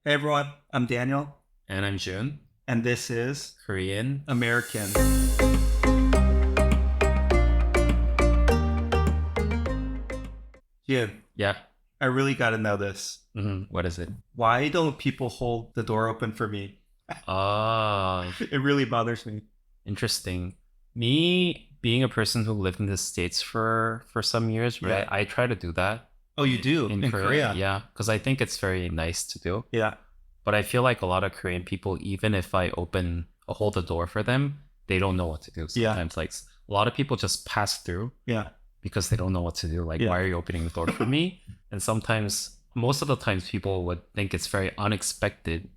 Hey everyone, I'm Daniel, And I'm Jun, and this is Korean. American. Jin, Yeah. I really got to know this. What is it? Why don't people hold the door open for me? Ah, It really bothers me. interesting. Me being a person who lived in the States for some years, right? Yeah. I try to do that Oh, you do in in Korea. Korea? Yeah, because I think it's very nice to do. Yeah. But I feel like a lot of Korean people, even if I hold the door for them, they don't know what to do Yeah. sometimes. Like a lot of people just pass through Yeah. because they don't know what to do. Like, Yeah. why are you opening the door for me? And sometimes, most of the times, people would think it's very unexpected.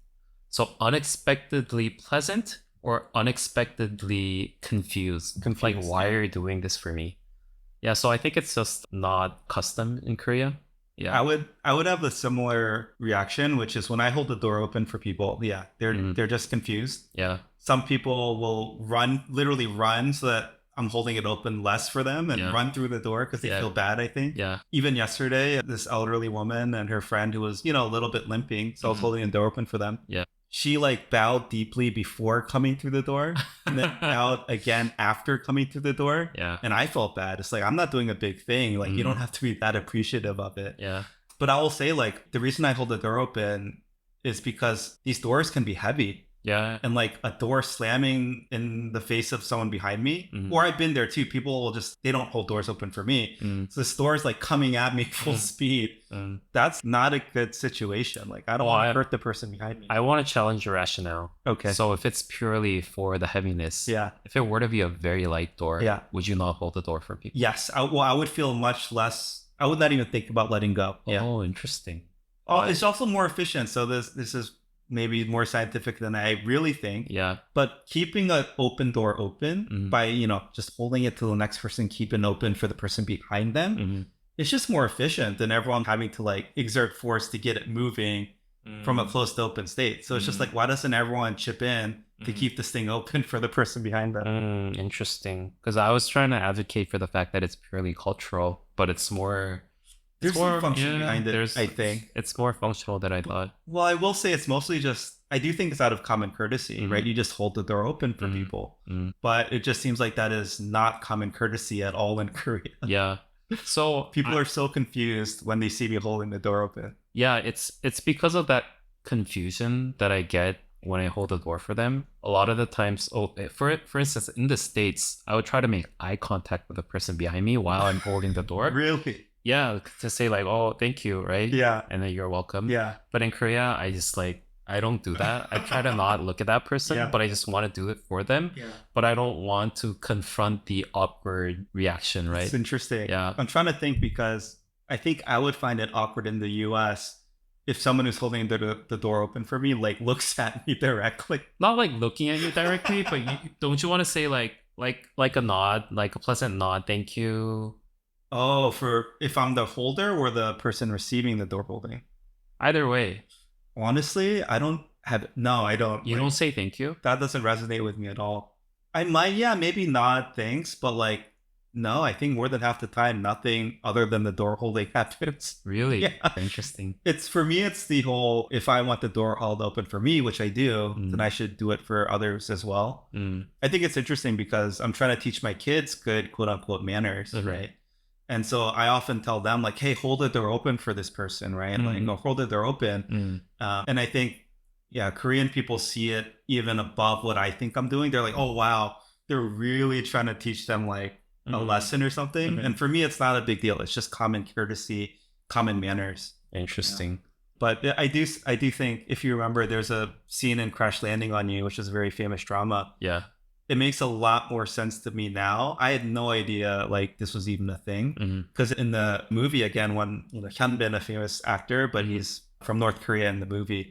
So, unexpectedly pleasant or unexpectedly confused. Like, Confused. why Yeah. are you doing this for me? Yeah, so I think it's just not custom in Korea. I Yeah. would I would have a similar reaction, which is when I hold the door open for people. Yeah, Mhm. they're just confused. Yeah. Some people will run, literally run, so that I'm holding it open less for them and Yeah. run through the door because they Yeah. feel bad, I think. Yeah. Even yesterday, this elderly woman and her friend who was, a little bit limping, so I was Mhm. holding the door open for them. Yeah. She like bowed deeply before coming through the door and then bowed again after coming through the door. Yeah. And I felt bad. It's like, I'm not doing a big thing. Like, you don't Mhm. have to be that appreciative of it. Yeah. But I will say, like, the reason I hold the door open is because these doors can be heavy. Yeah. And like a door slamming in the face of someone behind me, Mhm. or I've been there too. People will they don't hold doors open for me. Mm. So this door is like coming at me full speed. Mm. That's not a good situation. Like, I don't Well, want to I hurt the person behind me. I want to challenge your rationale. Okay. So if it's purely for the heaviness, Yeah. if it were to be a very light door, Yeah. would you not hold the door for people? Yes. I would feel much less. I would not even think about letting go. Yeah. Oh, interesting. Oh, it's also more efficient. So this is maybe more scientific than I really think. Yeah. But keeping an open door open Mhm. by, just holding it to the next person, keep it open for the person behind them, Mhm. it's just more efficient than everyone having to like exert force to get it moving from a closed open state. So it's just like, why doesn't everyone chip in to keep this thing open for the person behind them? Interesting. Because I was trying to advocate for the fact that it's purely cultural, but it's more. There's some function behind it, There's. I think. It's more functional than I thought. Well, I will say it's mostly just, I do think it's out of common courtesy, right? You just hold the door open for people. But it just seems like that is not common courtesy at all in Korea. Yeah. So People are so confused when they see me holding the door open. yeah, it's because of that confusion that I get when I hold the door for them. A lot of the times, for instance, in the States, I would try to make eye contact with the person behind me while I'm holding the door. Really? Yeah, to say like, "Oh, thank you," right? Yeah. And then you're welcome. Yeah. But in Korea, I don't do that. I try to not look at that person, Yeah. but I just want to do it for them. Yeah. But I don't want to confront the awkward reaction, right? It's interesting. Yeah. I'm trying to think because I think I would find it awkward in the US if someone who's holding the door open for me like looks at me directly. Not like looking at you directly, but don't you want to say like a nod, like a pleasant nod, thank you. Oh, for if I'm the holder or the person receiving the door holding. Either way, Honestly, I don't have, no, I don't. you Like, don't say thank you. that doesn't resonate with me at all. I might, yeah, maybe not, thanks, but like, no, I think more than half the time, nothing other than the door holding happens. Really? Yeah. Interesting. It's for me, it's the whole, if I want the door held open for me, which I do, Mm. then I should do it for others as well. Mm. I think it's interesting because I'm trying to teach my kids good quote unquote manners, Mhm. right? And so I often tell them, like, hey, hold the door open for this person, right? Like, Mhm. no, hold the door open. And I think, yeah, Korean people see it even above what I think I'm doing. They're like, oh, wow, they're really trying to teach them like a Mhm. lesson or something. Mhm. And for me, it's not a big deal. It's just common courtesy, common manners. Interesting. But I do think, if you remember, there's a scene in Crash Landing on You, which is a very famous drama. Yeah. It makes a lot more sense to me now. I had no idea like this was even a thing Mhm. because in the movie, again, when Hyun Bin, a famous actor, but he's from North Korea in the movie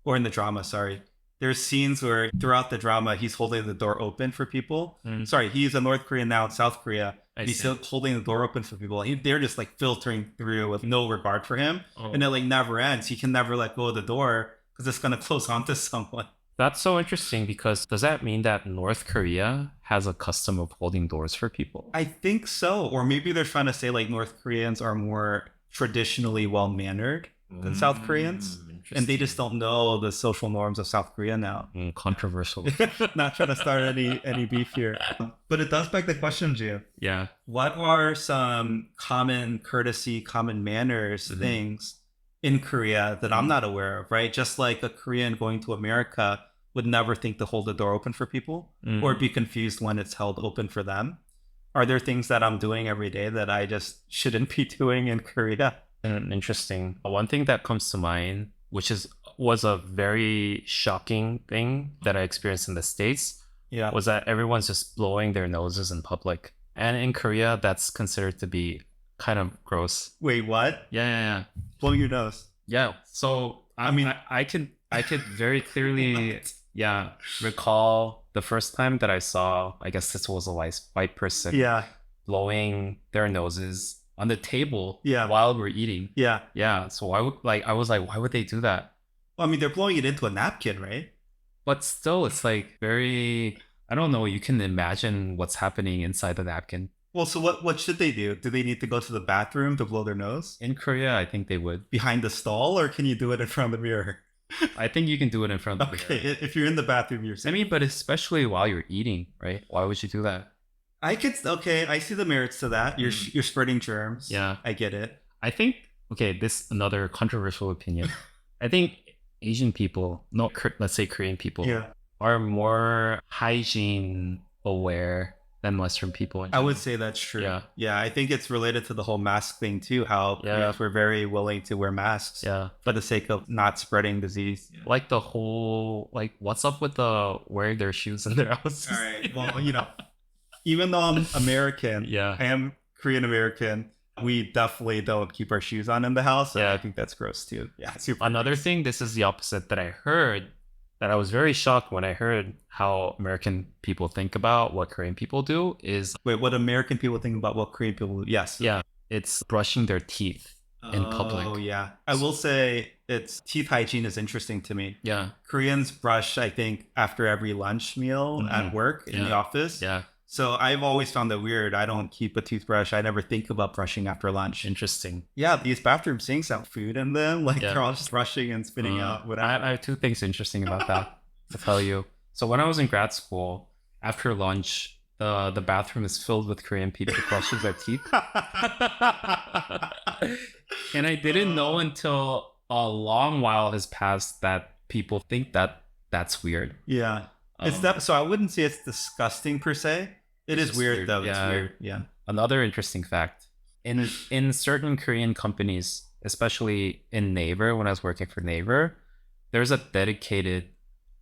or in the drama, sorry. There's scenes where throughout the drama he's holding the door open for people. Sorry, he's a North Korean now in South Korea. He's still holding the door open for people. They're just like filtering through with no regard for him, and it like never ends. He can never let go of the door because it's gonna close onto someone. That's so interesting because does that mean that North Korea has a custom of holding doors for people? I think so. Or maybe they're trying to say like North Koreans are more traditionally well mannered than South Koreans. And they just don't know the social norms of South Korea now. Controversial. Not trying to start any beef here. But it does beg the question, Gio. Yeah. What are some common courtesy, common manners things in Korea that I'm not aware of, right? Just like a Korean going to America would never think to hold the door open for people or be confused when it's held open for them. Are there things that I'm doing every day that I just shouldn't be doing in Korea? Interesting. One thing that comes to mind, which was a very shocking thing that I experienced in the States, was that everyone's just blowing their noses in public. And in Korea, that's considered to be kind of gross. Wait, what? Yeah. Blowing your nose. Yeah. So I mean, I could very clearly recall the first time that I saw, I guess this was a white person blowing their noses on the table while we're eating. Yeah. So I was like, why would they do that? Well, I mean, they're blowing it into a napkin, right? But still, it's like very, I don't know, you can imagine what's happening inside the napkin. Well, so what should they do? Do they need to go to the bathroom to blow their nose? In Korea, I think they would. Behind the stall, or can you do it in front of the mirror? I think you can do it in front of the mirror. Okay, if you're in the bathroom, you're saying. I mean, but especially while you're eating, right? Why would you do that? I see the merits to that. You're spreading germs. Yeah. I get it. I think, this another controversial opinion. I think Asian people, let's say Korean people, are more hygiene aware than Western people. I would say that's true. Yeah, I think it's related to the whole mask thing too, how we're very willing to wear masks for the sake of not spreading disease. Like the whole, what's up with the wearing their shoes in their houses? All right, well, even though I'm American, I am Korean American, we definitely don't keep our shoes on in the house. Yeah, I think that's gross too. Yeah. Another thing, this is the opposite that I heard, that I was very shocked when I heard how American people think about what Korean people do is... Wait, what American people think about what Korean people do? Yes. Yeah, it's brushing their teeth in public. Oh, yeah. I will say teeth hygiene is interesting to me. Yeah. Koreans brush, I think, after every lunch meal at work, in the office. Yeah. So I've always found that weird. I don't keep a toothbrush. I never think about brushing after lunch. Interesting. Yeah, these bathroom sinks have food in them. They're all just brushing and spitting out whatever. I have two things interesting about that to tell you. So when I was in grad school, after lunch, the bathroom is filled with Korean people brushing their teeth. And I didn't know until a long while has passed that people think that that's weird. Yeah. So I wouldn't say it's disgusting per se. It is weird though. It's weird. Yeah. Another interesting fact. In certain Korean companies, especially in Naver, when I was working for Naver, there's a dedicated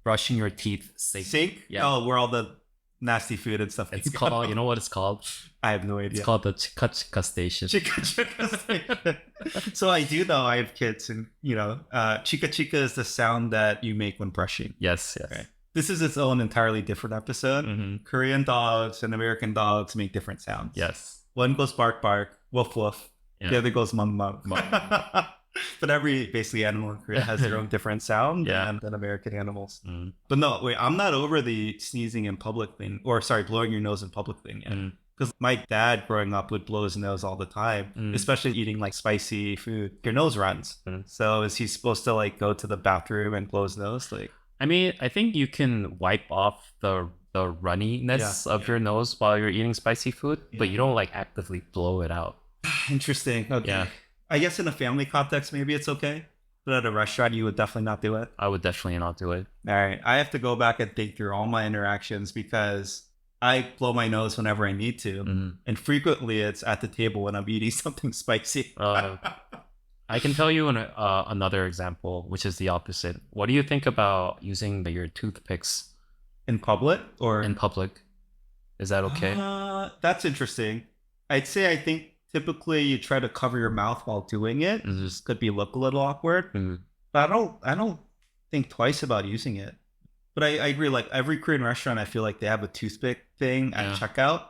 brushing your teeth sink. Yeah. Oh, where all the nasty food and stuff. It's called, you know what it's called? I have no idea. It's called the Chika Chika station. Chika station. So I do know I have kids, and Chika Chika is the sound that you make when brushing. Yes. Right. This is its own entirely different episode. Korean dogs and American dogs make different sounds. Yes. One goes bark, bark, woof, woof. Yeah. The other goes mum, mum. But every basically animal in Korea has their own different sound than American animals. But no, wait, I'm not over the sneezing in public thing, blowing your nose in public thing yet. Because my dad growing up would blow his nose all the time, especially eating spicy food. Your nose runs. So is he supposed to go to the bathroom and blow his nose? I mean, I think you can wipe off the runniness of your nose while you're eating spicy food, but you don't actively blow it out. Interesting. Okay. Yeah. I guess in a family context, maybe it's okay. But at a restaurant, you would definitely not do it. I would definitely not do it. All right. I have to go back and think through all my interactions because I blow my nose whenever I need to. And frequently it's at the table when I'm eating something spicy. I can tell you another example, which is the opposite. What do you think about using your toothpicks in public or in public? Is that okay? That's interesting. I'd say I think typically you try to cover your mouth while doing it. It just could look a little awkward. But I don't think twice about using it. But I agree. Every Korean restaurant, I feel like they have a toothpick thing at checkout.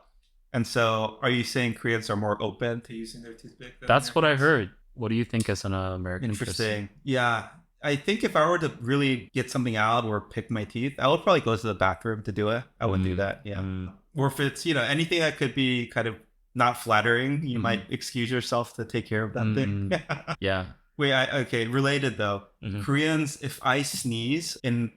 And so, are you saying Koreans are more open to using their toothpick? That's what I heard. What do you think as an American Interesting. Person? Yeah. I think if I were to really get something out or pick my teeth, I would probably go to the bathroom to do it. I wouldn't do that. Yeah. Or if it's, anything that could be kind of not flattering, you might excuse yourself to take care of that thing. Yeah. Wait, okay, related though. Mhm. Koreans, if I sneeze in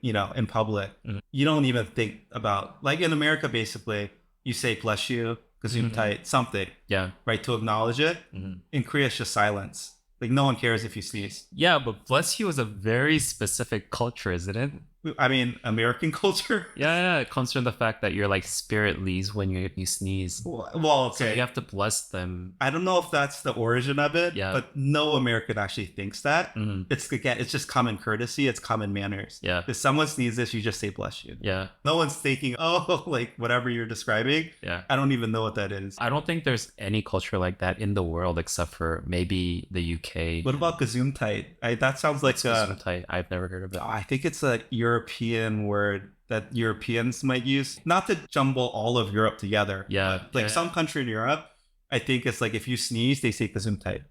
public, Mhm. you don't even think about, like in America, basically, you say bless you, Mhm. gesundheit, something, Yeah. right, to acknowledge it. Mhm. In Korea, it's just silence. Like no one cares if you sneeze. Yeah, but bless you is a very specific culture, isn't it? I mean, American culture. Yeah, it comes from the fact that your like spirit leaves when you sneeze. Well, So you okay. have to bless them. I don't know if that's the origin of it, Yeah. but no American actually thinks that. Mhm. It's just common courtesy. It's common manners. Yeah. If someone sneezes, you just say bless you. Yeah. No one's thinking, oh, like whatever you're describing. Yeah. I don't even know what that is. I don't think there's any culture like that in the world except for maybe the UK. What about gesundheit? That sounds like Gesundheit. I've never heard of it. I think it's a European word that Europeans might use, not to jumble all of Europe together. Yeah. Like Yeah. some country in Europe, I think it's like if you sneeze, they say gesundheit.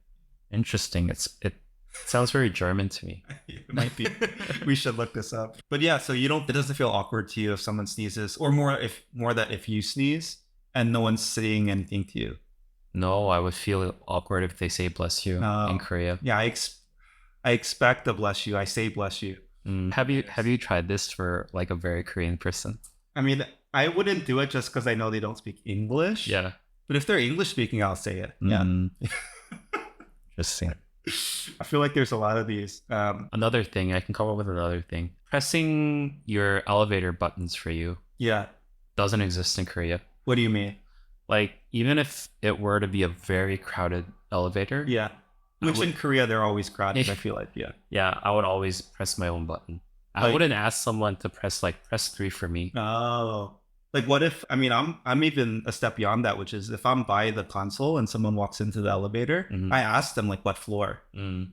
Interesting. It sounds very German to me. It might be. We should look this up. But yeah, so it doesn't feel awkward to you if someone sneezes, or more that if you sneeze and no one's saying anything to you. No, I would feel awkward if they say bless you in Korea. Yeah, I expect a bless you. I say bless you. Have you tried this for like a very Korean person? I mean, I wouldn't do it just because I know they don't speak English. Yeah. But if they're English speaking, I'll say it. Yeah. Interesting. I feel like there's a lot of these. Another thing, I can come up with another thing. Pressing your elevator buttons for you Yeah. doesn't exist in Korea. What do you mean? Like, even if it were to be a very crowded elevator, Yeah. Which in Korea, they're always crowded, I feel like. Yeah. yeah, I would always press my own button. I Like- wouldn't ask someone to press 3 for me. Oh. Like what if, I mean, I'm even a step beyond that, which is if I'm by the console and someone walks into the elevator, Mhm. I ask them like what floor.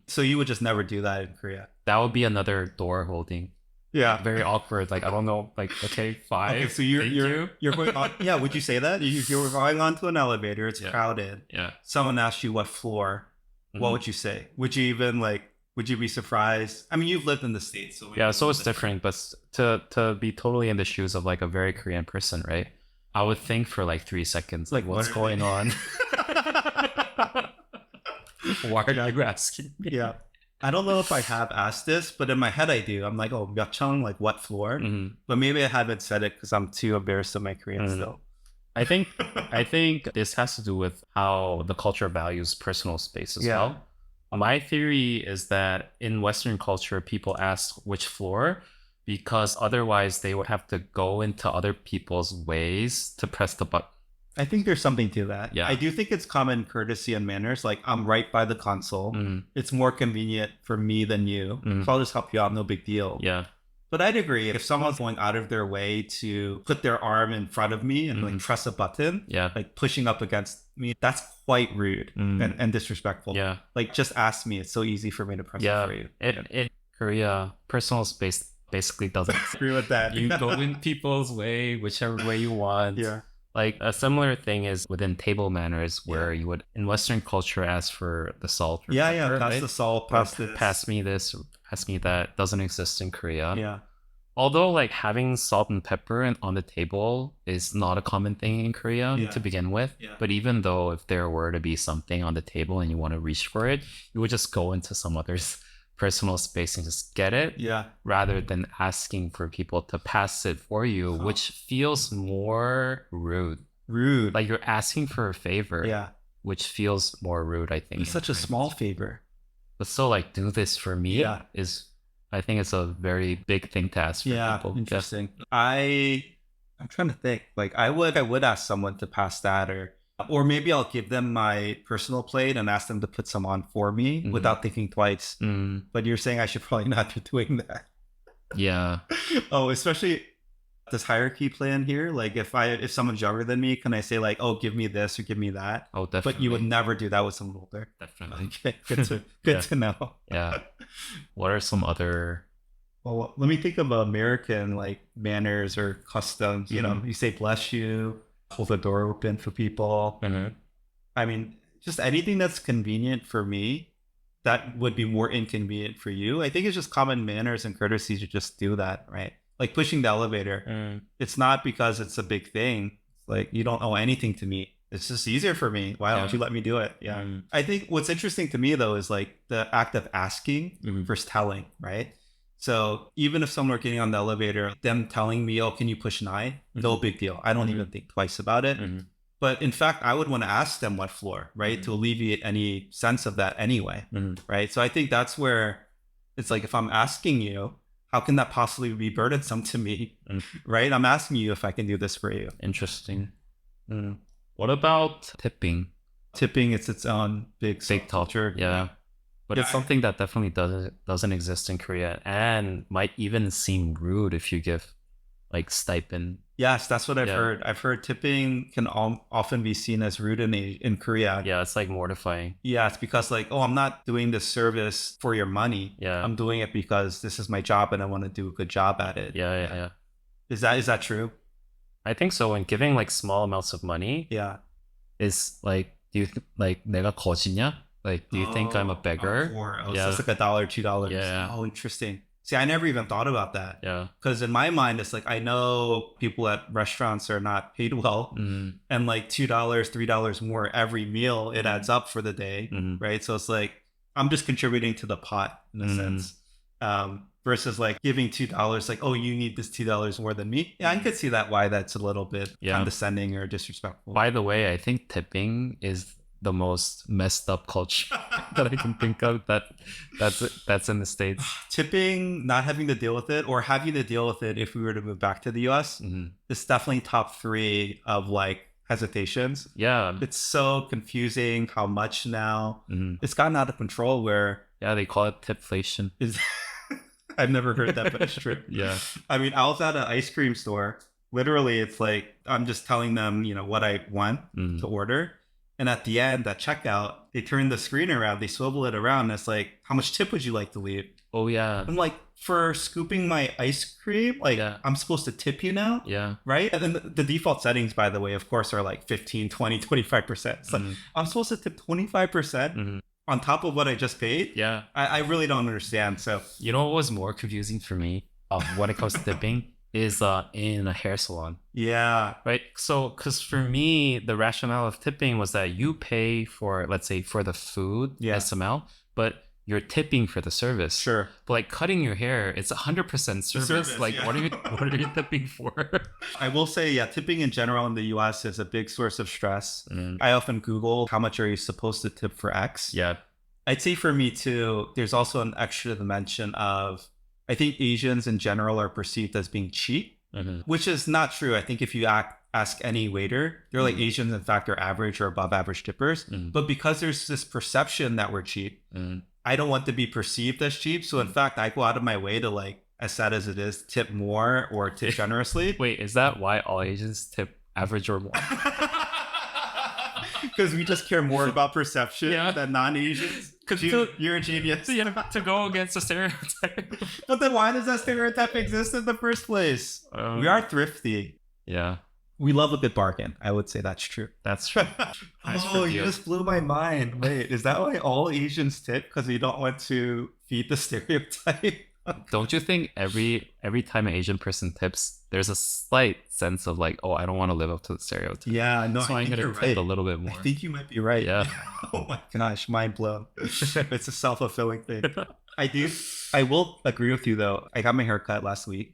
So you would just never do that in Korea. That would be another door holding. Yeah. Very awkward. Like, I don't know. Like, okay, 5. Okay, so thank you. you're going on. Yeah, would you say that? You're going onto an elevator, it's Yeah. crowded. Yeah. Someone asks you what floor. What Mhm. would you say? Would you even would you be surprised? I mean, you've lived in the States, so Yeah, so it's different, but to be totally in the shoes of like a very Korean person, right? I would think for like 3 seconds, like, what's what are going on? Why are you asking me? Yeah. I don't know if I have asked this, but in my head I do. I'm like, oh, Gyeocheong, like what floor? Mhm. But maybe I haven't said it because I'm too embarrassed of my Korean still. I think this has to do with how the culture values personal space as Yeah. well. My theory is that in Western culture, people ask which floor because otherwise they would have to go into other people's ways to press the button. I think there's something to that. Yeah. I do think it's common courtesy and manners. Like I'm right by the console. Mhm. It's more convenient for me than you. Mhm. So I'll just help you out. No big deal. Yeah. But I'd agree if someone's going out of their way to put their arm in front of me and like press a button, Yeah. like pushing up against me, that's quite rude and disrespectful. Yeah. Like just ask me. It's so easy for me to press it for you. In Korea, personal space basically doesn't. Agree with that. You go in people's way, whichever way you want. Yeah. Like a similar thing is within table manners, where you would in Western culture ask for the salt. Or Yeah, pepper, pass right? the salt, Or pass this. pass me this, or pass me that. Doesn't exist in Korea. Yeah. Although like having salt and pepper on the table is not a common thing in Korea Yeah. to begin with. Yeah. But even though if there were to be something on the table and you want to reach for it, you would just go into some other's personal space and just get it Yeah. rather than asking for people to pass it for you, which feels more rude. Rude. Like you're asking for a favor, yeah. which feels more rude, I think. It's such a small favor. But still, like, do this for me Yeah. I think it's a very big thing to ask for Yeah. people. Interesting. I'm trying to think. Like I would ask someone to pass that or maybe I'll give them my personal plate and ask them to put some on for me Mhm. without thinking twice. But you're saying I should probably not be doing that. Yeah. Oh, especially this hierarchy plan here. Like if someone's younger than me, can I say like, oh, give me this or give me that? Oh, definitely. But you would never do that with someone older. Definitely. Okay, good to know. Yeah. What are some other... Well, let me think of American like manners or customs. You know, you say bless you, hold the door open for people. I mean, just anything that's convenient for me that would be more inconvenient for you. I think it's just common manners and courtesy to just do that, right? Like pushing the elevator. It's not because it's a big thing. It's like you don't owe anything to me. it's just easier for me. Why don't you let me do it? Yeah. I think what's interesting to me though is like the act of asking versus telling, right? So even if someone were getting on the elevator, them telling me, oh, can you push 9? No big deal. I don't even think twice about it. But in fact, I would want to ask them what floor, right? To alleviate any sense of that anyway, right? So I think that's where it's like, if I'm asking you, how can that possibly be burdensome to me, right? I'm asking you if I can do this for you. Interesting. What about tipping? Tipping, it's its own big culture. Yeah. But it's something that definitely doesn't exist in Korea and might even seem rude if you give like stipend. Yes, that's what I've heard. I've heard tipping can often be seen as rude in Korea. Yeah, it's like mortifying. Yeah, it's because like, oh, I'm not doing this service for your money. Yeah. I'm doing it because this is my job and I want to do a good job at it. Yeah. Is that true? I think so. And giving like small amounts of money is like, do you like 내가 거지냐? Like, do you think I'm a beggar? So it's like $1, $2. Yeah. Oh, interesting. See, I never even thought about that. Yeah. Because in my mind, it's like, I know people at restaurants are not paid well. And like $2, $3 more every meal, it adds up for the day. Right. So it's like, I'm just contributing to the pot in a sense. Versus like giving $2, like, oh, you need this $2 more than me. Yeah, I could see that why that's a little bit condescending or disrespectful. By the way, I think tipping is the most messed up culture that I can think of that's in the States. Tipping, not having to deal with it, or having to deal with it if we were to move back to the US, is definitely top 3 of like hesitations. Yeah. It's so confusing how much now. It's gotten out of control where... Yeah, they call it tipflation. I've never heard that, but it's true. Yeah. I mean, I was at an ice cream store. Literally, it's like, I'm just telling them, what I want to order. And at the end, at checkout, they turn the screen around, they swivel it around, and it's like, how much tip would you like to leave? Oh, yeah. I'm like, for scooping my ice cream, like, I'm supposed to tip you now? Yeah. Right? And then the default settings, by the way, of course, are like 15, 20, 25%. It's like, I'm supposed to tip 25% on top of what I just paid? Yeah. I really don't understand. So, you know what was more confusing for me when it comes to tipping? Is in a hair salon. Yeah. Right. So, because for me, the rationale of tipping was that you pay for, let's say, for the food, SML, but you're tipping for the service. Sure. But like cutting your hair, it's 100% service. Like, what are you tipping for? I will say, tipping in general in the US is a big source of stress. I often Google how much are you supposed to tip for X. Yeah. I'd say for me too, there's also an extra dimension of, I think Asians in general are perceived as being cheap, which is not true. I think if you ask any waiter, they're like, Asians, in fact, are average or above average tippers. But because there's this perception that we're cheap, I don't want to be perceived as cheap. So in fact, I go out of my way to, like, as sad as it is, tip more or tip generously. Wait, is that why all Asians tip average or more? Because we just care more about perception than non-Asians. Because you're a genius. To go against the stereotype. But then why does that stereotype exist in the first place? We are thrifty. Yeah. We love a good bargain. I would say that's true. That's true. You just blew my mind. Wait, is that why all Asians tip? Because we don't want to feed the stereotype? Don't you think every time an Asian person tips, there's a slight sense of like, oh, I don't want to live up to the stereotype. Yeah, no, so I'm going to tip a little bit more. I think you might be right. Yeah. Oh my gosh, mind blown. It's a self-fulfilling thing. I will agree with you though. I got my hair cut last week,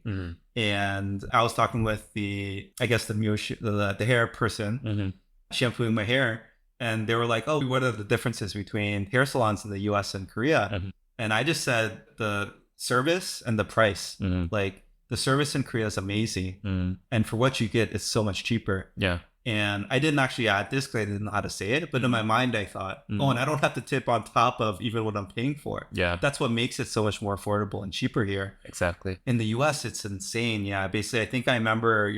and I was talking with the hair person, shampooing my hair, and they were like, "Oh, what are the differences between hair salons in the U.S. and Korea?" And I just said the service and the price. Like, the service in Korea is amazing, and for what you get, it's so much cheaper. Yeah. And I didn't actually add this because I didn't know how to say it, but in my mind I thought, oh, and I don't have to tip on top of even what I'm paying for. Yeah. That's what makes it so much more affordable and cheaper here. Exactly. In the US, it's insane. Yeah. Basically, I think I remember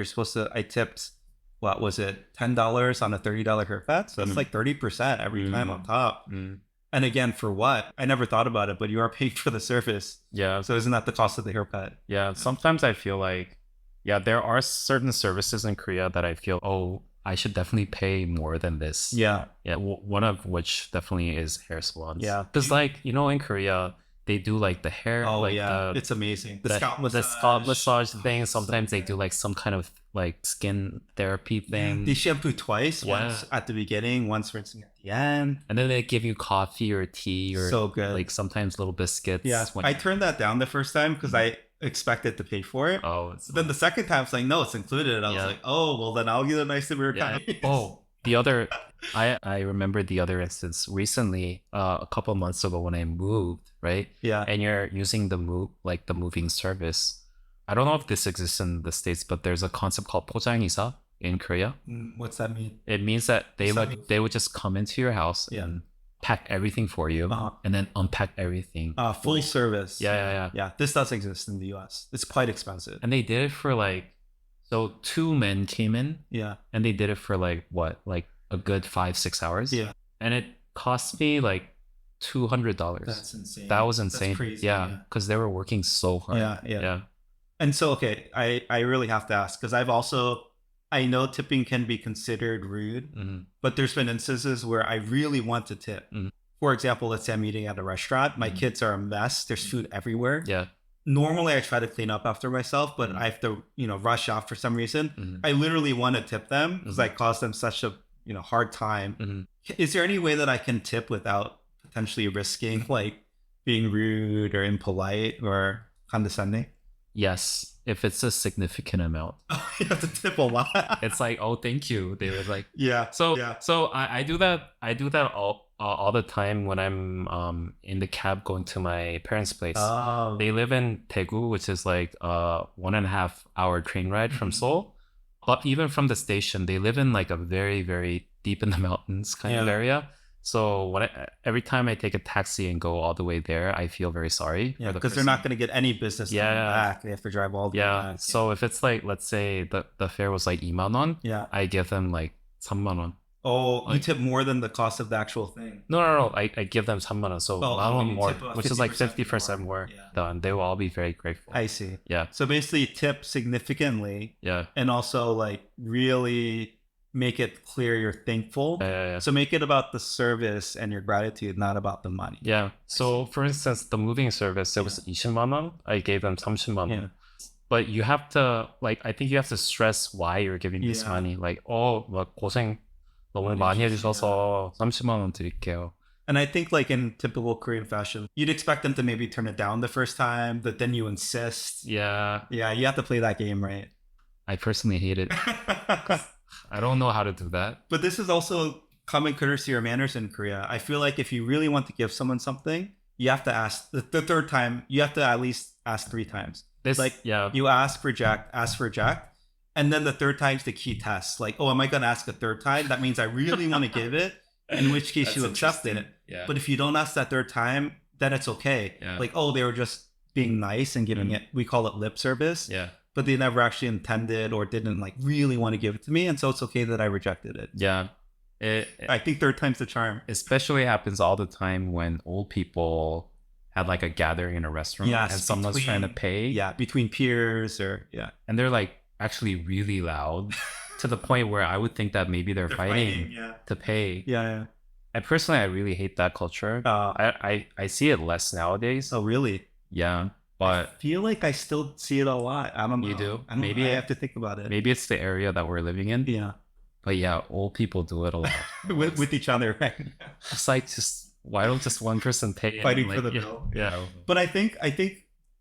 I tipped, what was it, $10 on a $30 haircut? So that's like 30% every time on top. And again, for what? I never thought about it, but you are paying for the service. Yeah. So isn't that the cost of the haircut? Yeah. Sometimes I feel like, there are certain services in Korea that I feel, oh, I should definitely pay more than this. Yeah. Yeah. One of which definitely is hair salons. Yeah. Because in Korea, they do like the hair, Oh like yeah, it's amazing. The scalp the massage. scalp massage thing. So Sometimes they good. do like some kind of like skin therapy thing. They shampoo twice, Yeah. once at the beginning, once rinsing at the end. And then they give you coffee or tea or So good. like sometimes little biscuits. Yeah, I turned that down the first time because I expected to pay for it. Oh, it's Then the second time, it's like, no, it's included. I was Yeah. like, oh, well, then I'll get a nice severe yeah. kind. Oh, the other, I remember the other instance recently, a couple months ago when I moved, right? Yeah. And you're using the moving service. I don't know if this exists in the States, but there's a concept called 포장이사 in Korea. What's that mean? It means that they What's that would mean? they would just come into your house Yeah. and pack everything for you Uh-huh. and then unpack everything. Full service. Yeah. Yeah, this does exist in the US. It's quite expensive. And they did it for like, so two men came in Yeah. and they did it for like what, like a good 5-6 hours. Yeah. And it cost me like $200. That's insane. That was insane. That's crazy. Yeah, because they were working so hard. Yeah. And so, okay, I really have to ask because I know tipping can be considered rude, but there's been instances where I really want to tip. For example, let's say I'm eating at a restaurant. My kids are a mess. There's food everywhere. Yeah. Normally, I try to clean up after myself, but I have to, rush off for some reason. I literally want to tip them because I caused them such a, hard time. Is there any way that I can tip without potentially risking like being rude or impolite or condescending? Yes, if it's a significant amount. You have to tip a lot. It's like, oh, thank you. They were like, yeah. So yeah. so I do that. I do that all the time when I'm in the cab going to my parents' place. Oh. They live in Daegu, which is like a 1.5 hour train ride from Seoul. But even from the station, they live in like a very, very deep in the mountains kind of area. So every time I take a taxi and go all the way there, I feel very sorry. Yeah, because they're not going to get any business back. They have to drive all the way back. So if it's like, let's say the fare was like 2만 원, I give them like 3만 원. Oh, you tip more than the cost of the actual thing. No. I give them 3만 원, so 1만 원 more, which is like 50% more. Done. They will all be very grateful. I see. Yeah. So basically, tip significantly. Yeah. And also like really make it clear you're thankful. Yeah. So make it about the service and your gratitude, not about the money. Yeah. So for instance, the moving service, it was 20만 원. I gave them 30만 원. Yeah. But you have to, like, I think you have to stress why you're giving this money. Like, 막 고생 너무 많이 해주셔서 30만 원 드릴게요. And I think like in typical Korean fashion, you'd expect them to maybe turn it down the first time, but then you insist. Yeah. Yeah, you have to play that game, right? I personally hate it. I don't know how to do that. But this is also common courtesy or manners in Korea. I feel like if you really want to give someone something, you have to ask the third time. You have to at least ask 3 times. You ask for Jack. And then the third time's the key test. Like, oh, am I going to ask a third time? That means I really want to give it. In which case you accept it. Yeah. But if you don't ask that third time, then it's okay. Yeah. Like, oh, they were just being nice and giving it. We call it lip service. Yeah. But they never actually intended or didn't like really want to give it to me. And so it's okay that I rejected it. Yeah. I think third time's the charm. Especially happens all the time when old people had like a gathering in a restaurant and someone's trying to pay. Yeah, between peers and they're like actually really loud to the point where I would think that maybe they're fighting to pay. Yeah. And personally, I really hate that culture. I see it less nowadays. Oh, really? Yeah. But I feel like I still see it a lot. I don't know. You do? Maybe I have to think about it. Maybe it's the area that we're living in. Yeah. But yeah, old people do it a lot. with each other, right? It's like, why don't just one person pay? Fighting for the bill. Yeah. But I think,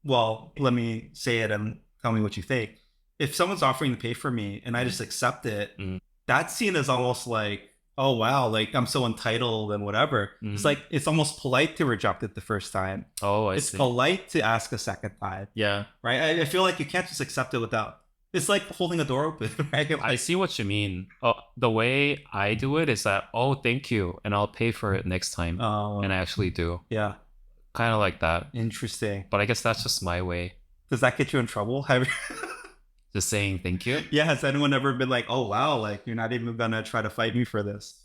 well, let me say it and tell me what you think. If someone's offering to pay for me and I just accept it, that's seen as almost like, oh, wow, like I'm so entitled and whatever. It's like, it's almost polite to reject it the first time. Oh, It's polite to ask a second time. Yeah. Right? I feel like you can't just accept it without. It's like holding a door open, right? I see what you mean. The way I do it is that, oh, thank you, and I'll pay for it next time. And I actually do. Yeah. Kind of like that. Interesting. But I guess that's just my way. Does that get you in trouble? Just saying thank you? Yeah. Has anyone ever been like, oh, wow, like you're not even going to try to fight me for this?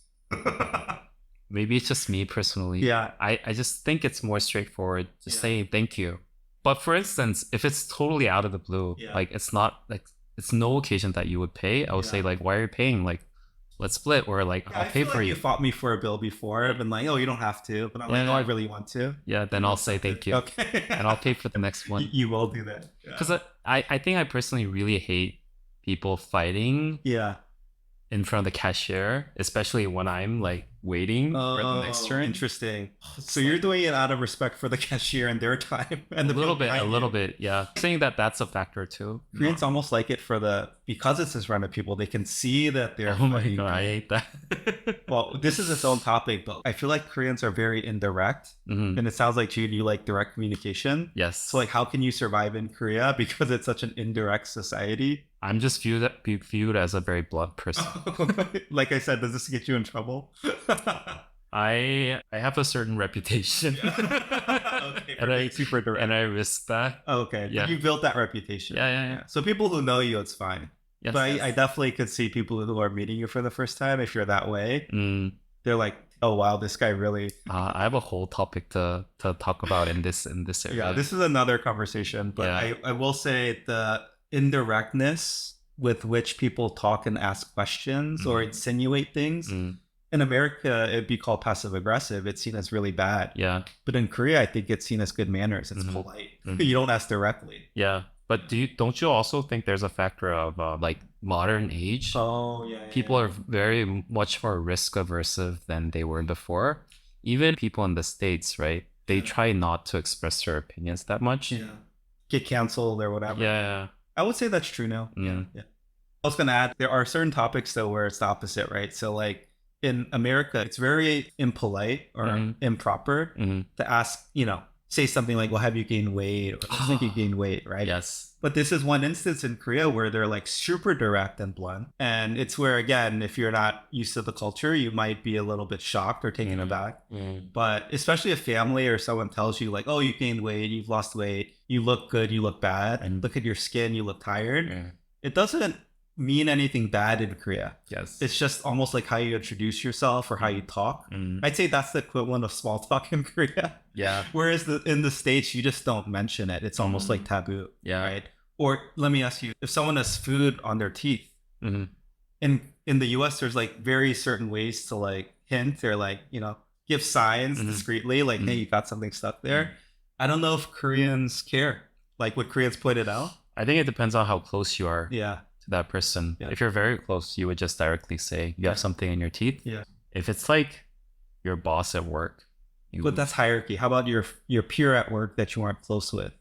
Maybe it's just me personally. Yeah. I just think it's more straightforward to say thank you. But for instance, if it's totally out of the blue, like it's not like, it's no occasion that you would pay, I would say like, why are you paying? Like, let's split, or like Yeah, I'll I pay feel for like you. you fought me for a bill before. I've been like, oh, you don't have to, but I'm like, Yeah, no, I yeah. really want to. Yeah, then I'll say thank you. Okay. And I'll pay for the next one. You will do that. Because I think I personally really hate people fighting Yeah. in front of the cashier, especially when I'm like waiting for the next turn. Interesting. So you're doing it out of respect for the cashier and their time and A little people behind a you. little bit, yeah. Saying that that's a factor too. Koreans almost like it because it's in front of people, they can see that they're Oh my fighting. god, I hate that. Well, this is its own topic, but I feel like Koreans are very indirect. Mhm. And it sounds like you like direct communication. Yes. So like how can you survive in Korea because it's such an indirect society? I'm just viewed as a very blunt person. Like I said, does this get you in trouble? I have a certain reputation. Okay, and I super direct. and I risk that. Okay, Yeah. you built that reputation. Yeah. So people who know you, it's fine. Yes. But I definitely could see people who are meeting you for the first time, if you're that way, they're like, oh wow, this guy really. I have a whole topic to talk about in this area. Yeah, this is another conversation, but Yeah. I will say the indirectness with which people talk and ask questions or insinuate things. In America, it'd be called passive aggressive. It's seen as really bad. Yeah. But in Korea, I think it's seen as good manners. It's polite. You don't ask directly. Yeah. But don't you also think there's a factor of like modern age? Oh, yeah. People are very much more risk aversive than they were before. Even people in the States, right? They try not to express their opinions that much. Yeah. Get canceled or whatever. Yeah. I would say that's true now. Yeah. I was going to add, there are certain topics though where it's the opposite, right? So like in America, it's very impolite or improper to ask, say something like, well, have you gained weight? Or I think you gained weight, right? Yes. But this is one instance in Korea where they're like super direct and blunt. And it's where, again, if you're not used to the culture, you might be a little bit shocked or taken aback. But especially if family or someone tells you like, oh, you gained weight, you've lost weight, you look good, you look bad, and look at your skin, you look tired. It doesn't mean anything bad in Korea. Yes. It's just almost like how you introduce yourself or how you talk. I'd say that's the equivalent of small talk in Korea. Yeah. Whereas in the States, you just don't mention it. It's almost like taboo. Yeah. Right. Or let me ask you, if someone has food on their teeth, in the US, there's like very certain ways to like hint or like, give signs discreetly, like, hey, you got something stuck there. I don't know if Koreans care. Like, would Koreans point it out? I think it depends on how close you are. Yeah. That person. Yeah. If you're very close, you would just directly say you have something in your teeth. Yeah. If it's like your boss at work, but that's hierarchy. How about your peer at work that you aren't close with?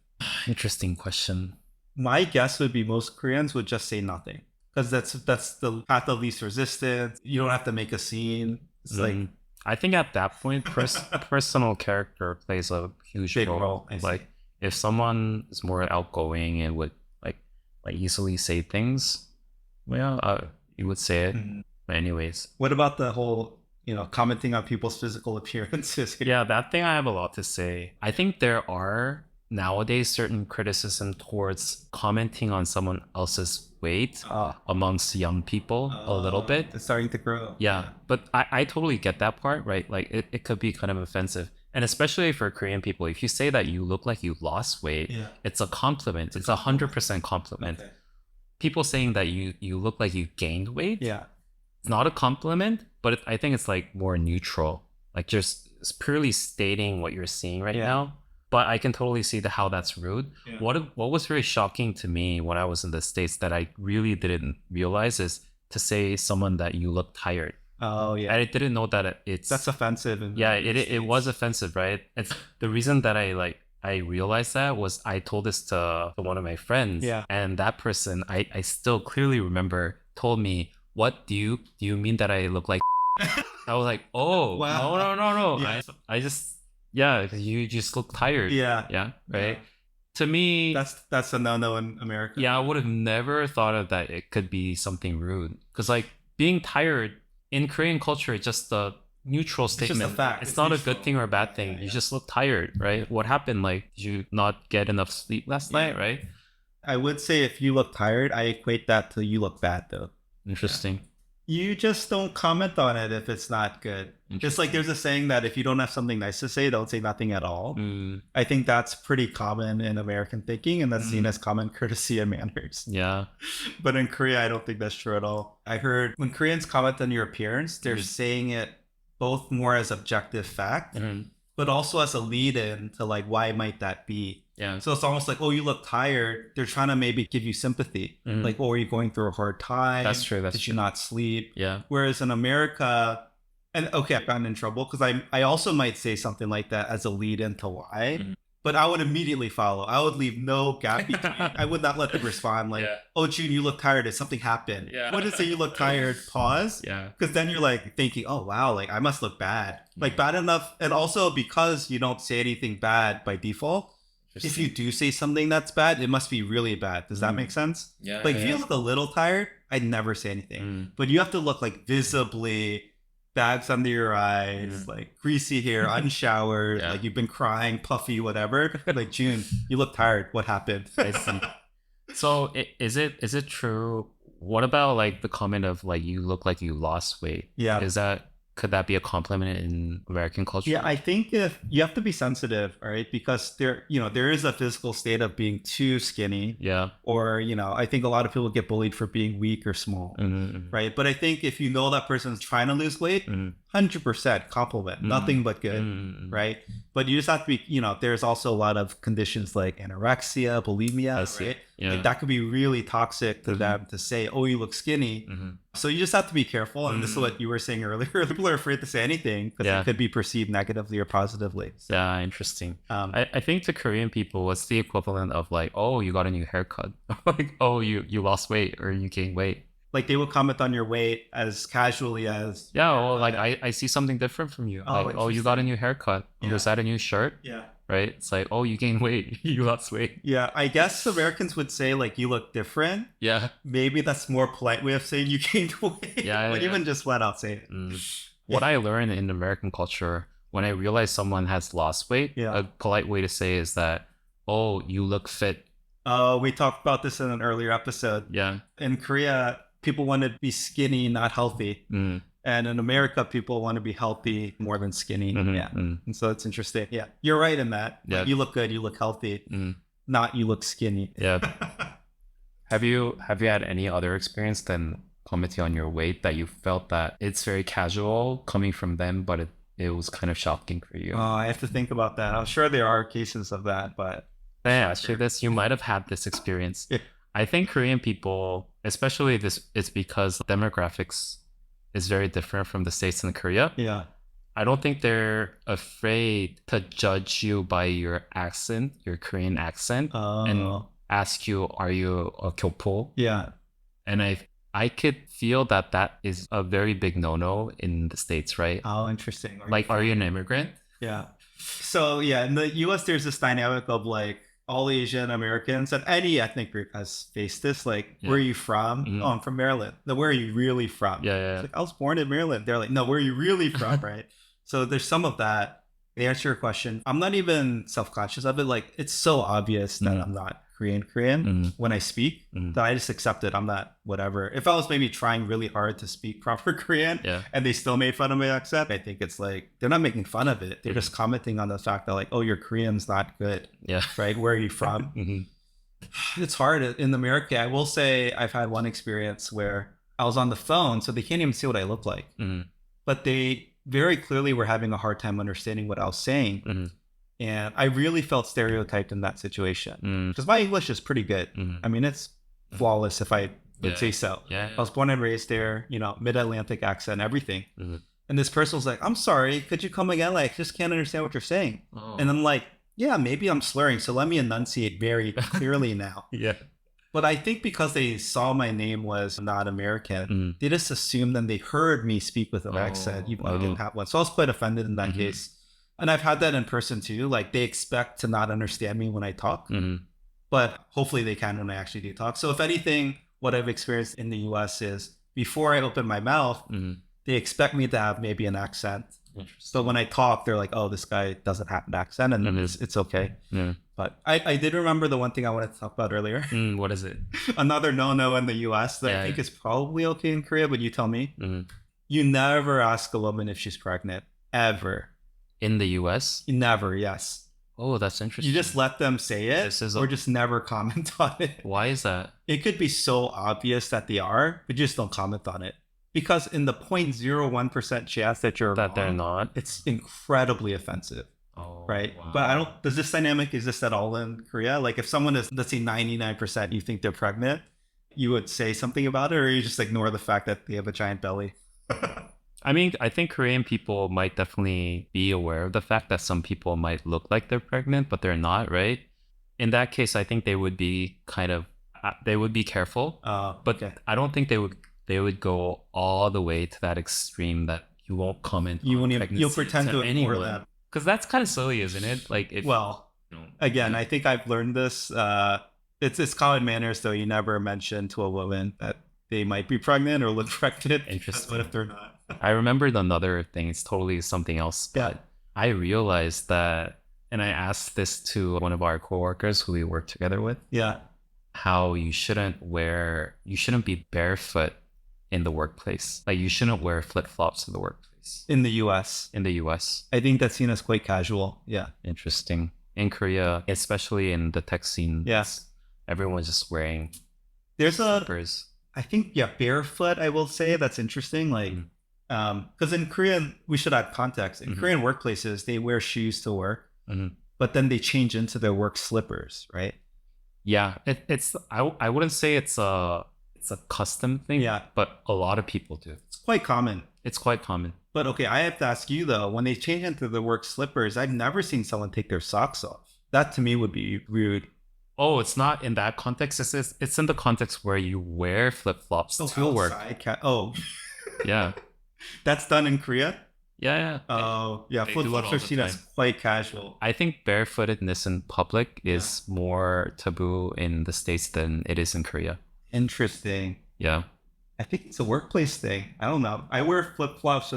Interesting question. My guess would be most Koreans would just say nothing because that's the path of least resistance. You don't have to make a scene. It's like I think at that point, personal character plays a huge role. Like if someone is more outgoing and would like easily say things, well, you would say it. But anyways, what about the whole commenting on people's physical appearances? Yeah, that thing I have a lot to say. I think there are nowadays certain criticism towards commenting on someone else's weight amongst young people a little bit. It's starting to grow. Yeah, but I totally get that part, right? Like it could be kind of offensive. And especially for Korean people, if you say that you look like you lost weight, it's a compliment. It's 100% compliment. Okay. People saying that you look like you gained weight, it's not a compliment, but I think it's like more neutral. Like just it's purely stating what you're seeing right now. But I can totally see how that's rude. Yeah. What was very shocking to me when I was in the States that I really didn't realize is to say someone that you look tired. Oh yeah. I didn't know that that's offensive. It was offensive, right? It's the reason that I realized that was I told this to one of my friends. Yeah. And that person I still clearly remember told me, what do you mean that I look like I was like, oh wow. No. Yeah. I just you just look tired. Yeah. Right. Yeah. To me, that's a no in America. Yeah, I would have never thought of that. It could be something rude because like being tired in Korean culture, it's just a neutral statement. It's just a fact. It's not neutral. A good thing or a bad thing. You just look tired, right? What happened? Like, did you not get enough sleep last night, right? I would say if you look tired, I equate that to you look bad though. Interesting. You just don't comment on it if it's not good. Just like there's a saying that if you don't have something nice to say, don't say nothing at all. I think that's pretty common in American thinking, and that's seen as common courtesy and manners. Yeah. But in Korea, I don't think that's true at all. I heard when Koreans comment on your appearance, they're saying it both more as objective fact, but also as a lead-in to like, why might that be? Yeah. So it's almost like, oh, you look tired. They're trying to maybe give you sympathy. Like, oh, are you going through a hard time? That's true. Did you not sleep? Yeah. Whereas in America, and okay, I've gotten in trouble because I also might say something like that as a lead into why, but I would immediately follow. I would leave no gap between. I would not let them respond like, oh, June, you look tired. Did something happen? Yeah. What did it say? You look tired? Pause. Yeah. Because then you're like thinking, oh, wow, like I must look bad. Like bad enough. And also because you don't say anything bad by default, if you do say something that's bad, it must be really bad. Does that make sense? Yeah. Like if you look a little tired, I'd never say anything. But you have to look like visibly bags under your eyes, like greasy hair, unshowered, like you've been crying, puffy, whatever. Like, June, you look tired. What happened? I see. So is it true? What about like the comment of like you look like you lost weight? Yeah. Could that be a compliment in American culture? Yeah, I think if you have to be sensitive, all right, because there is a physical state of being too skinny. Yeah. Or, I think a lot of people get bullied for being weak or small, right? But I think if you know that person's trying to lose weight, 100% compliment, nothing but good, right? But you just have to be, there's also a lot of conditions like anorexia, bulimia, right? Yeah. Like that could be really toxic to them to say, oh, you look skinny. So you just have to be careful. And this is what you were saying earlier. People are afraid to say anything because it could be perceived negatively or positively. So, yeah, interesting. I think to Korean people, what's the equivalent of like, oh, you got a new haircut? Like, oh, you lost weight or you gained weight. Like they will comment on your weight as casually as... Yeah, well, like I see something different from you. Like, oh, you got a new haircut. Yeah. Was that a new shirt? Yeah. Right? It's like, oh, you gained weight. You lost weight. Yeah, I guess Americans would say like, you look different. Yeah. Maybe that's more polite way of saying you gained weight. Yeah. But even just flat out say it. What I learned in American culture, when I realized someone has lost weight, a polite way to say is that, oh, you look fit. Oh, we talked about this in an earlier episode. Yeah. In Korea, people want to be skinny, not healthy. And in America, people want to be healthy more than skinny. Yeah. And so it's interesting. Yeah. You're right in that. Yeah. You look good. You look healthy. Not you look skinny. Yeah. Have you had any other experience than commenting on your weight that you felt that it's very casual coming from them, but it was kind of shocking for you? Oh, I have to think about that. I'm sure there are cases of that, but... Yeah, actually, you might have had this experience. Yeah. I think Korean people, especially it's because demographics is very different from the States and Korea. Yeah. I don't think they're afraid to judge you by your accent, your Korean accent, and ask you, are you a kyopo? Yeah. And I could feel that is a very big no-no in the States, right? Oh, interesting. Are you an immigrant? Yeah. So yeah, in the US, there's this dynamic of like, all Asian Americans and any ethnic group has faced this. Like, where are you from? Oh, I'm from Maryland. No, where are you really from? Yeah. Like, I was born in Maryland. They're like, no, where are you really from? Right. So there's some of that. To answer your question, I'm not even self-conscious of it. Like, it's so obvious that I'm not Korean when I speak that I just accept it. I'm not whatever. If I was maybe trying really hard to speak proper Korean and they still made fun of my accent, I think it's like, they're not making fun of it. They're just commenting on the fact that like, oh, your Korean's not good. Yeah. Right. Where are you from? It's hard in America. I will say I've had one experience where I was on the phone, so they can't even see what I look like. But they very clearly were having a hard time understanding what I was saying. And I really felt stereotyped in that situation because my English is pretty good. I mean, it's flawless if I would say so. Yeah. I was born and raised there, mid-Atlantic accent, everything. And this person was like, I'm sorry, could you come again? Like, just can't understand what you're saying. Oh. And I'm like, yeah, maybe I'm slurring. So let me enunciate very clearly now. Yeah. But I think because they saw my name was not American, they just assumed and they heard me speak with an accent, even though I didn't have one. So I was quite offended in that case. And I've had that in person too. Like they expect to not understand me when I talk, but hopefully they can when I actually do talk. So if anything, what I've experienced in the US is before I open my mouth, they expect me to have maybe an accent So when I talk, they're like, "Oh, this guy doesn't have an accent," and it's okay. Yeah. But I did remember the one thing I wanted to talk about earlier. What is it? Another no-no in the U.S. that I think is probably okay in Korea, but you tell me. You never ask a woman if she's pregnant, ever. In the U.S.? Never, yes. Oh, that's interesting. You just let them say it, or just never comment on it. Why is that? It could be so obvious that they are, but just don't comment on it. Because in the 0.01% chance that you're wrong, they're not, it's incredibly offensive. Oh, right. Wow. But does this dynamic exist at all in Korea? Like if someone is, let's say 99%, you think they're pregnant, you would say something about it, or you just ignore the fact that they have a giant belly? I mean, I think Korean people might definitely be aware of the fact that some people might look like they're pregnant, but they're not, right? In that case, I think they would be they would be careful. But okay. I don't think they would go all the way to that extreme that you won't comment. You'll pretend to ignore that. Because that's kind of silly, isn't it? Again, I think I've learned this. It's common manners, though. You never mention to a woman that they might be pregnant or look pregnant. Interesting. What if they're not? I remembered another thing. It's totally something else. But I realized that, and I asked this to one of our coworkers who we work together with. Yeah. How you shouldn't be barefoot in the workplace. Like you shouldn't wear flip-flops to the workplace. In the US. I think that's seen as quite casual. Yeah. Interesting. In Korea, especially in the tech scene, yes, everyone's just wearing slippers. I think, barefoot, I will say that's interesting. Like, because in Korean, we should add context. In Korean workplaces, they wear shoes to work, but then they change into their work slippers, right? Yeah, I wouldn't say it's a custom thing. Yeah, but a lot of people do. It's quite common. But okay, I have to ask you though. When they change into the work slippers, I've never seen someone take their socks off. That to me would be rude. Oh, it's not in that context. It's in the context where you wear flip flops to work. Yeah, that's done in Korea. Yeah. Oh, yeah. Flip flops are seen as quite casual. I think barefootedness in public is more taboo in the States than it is in Korea. Interesting. Yeah. I think it's a workplace thing. I don't know. I wear flip flops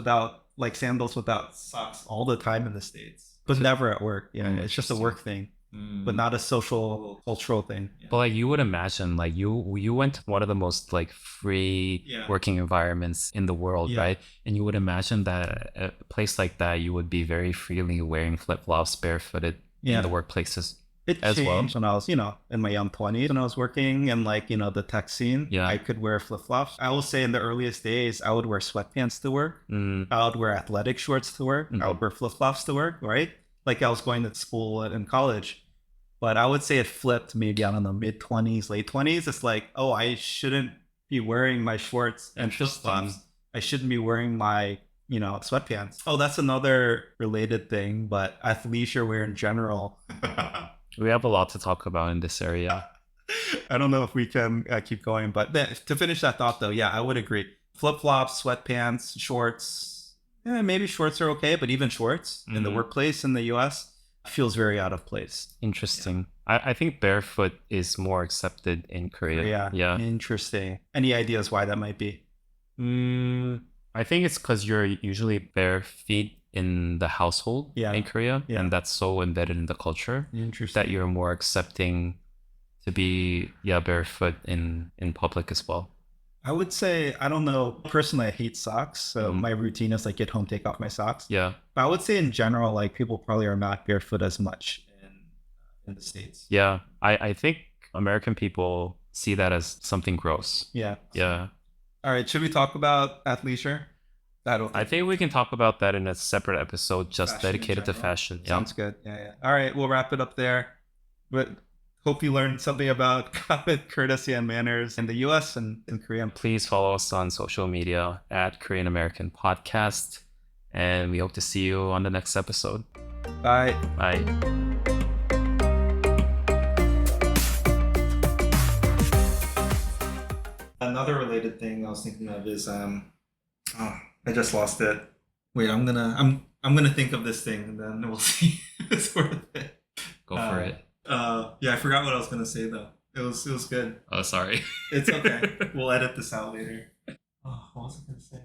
sandals without socks all the time in the States, but never at work. Yeah, it's just a work thing. But not a social cultural thing. But like you would imagine, like you went to one of the most like free working environments in the world, right? And you would imagine that a place like that, you would be very freely wearing flip flops, barefooted in the workplaces. It as well. When I was, in my young 20s, when I was working in the tech scene, I could wear flip flops. I will say in the earliest days, I would wear sweatpants to work. I would wear athletic shorts to work. I would wear flip flops to work, right? Like I was going to school in college. But I would say it flipped maybe, I don't know, mid 20s, late 20s. It's like, oh, I shouldn't be wearing my shorts and flip flops. I shouldn't be wearing my, sweatpants. Oh, that's another related thing, but athleisure wear in general. We have a lot to talk about in this area. I don't know if we can keep going, but to finish that thought though, I would agree. Flip-flops, sweatpants, shorts. Maybe shorts are okay, but even shorts in the workplace in the US feels very out of place. Interesting. I think barefoot is more accepted in Korea. Yeah. Interesting. Any ideas why that might be? I think it's because you're usually bare feet in the household in Korea, and that's so embedded in the culture that you're more accepting to be barefoot in public as well. I would say, I don't know, personally I hate socks, so my routine is like get home, take off my socks. But I would say in general, like people probably are not barefoot as much in the States. I think American people see that as something gross. All right, should we talk about athleisure? I think we can talk about that in a separate episode, just fashion dedicated to fashion. Sounds good. Yeah. All right, we'll wrap it up there. But hope you learned something about common courtesy and manners in the US and in Korea. Please follow us on social media at Korean American Podcast. And we hope to see you on the next episode. Bye. Bye. Another related thing I was thinking of is I just lost it. Wait, I'm gonna think of this thing and then we'll see if it's worth it. Go for it. I forgot what I was gonna say though. It was good. Oh, sorry. It's okay. We'll edit this out later. Oh, what was I gonna say?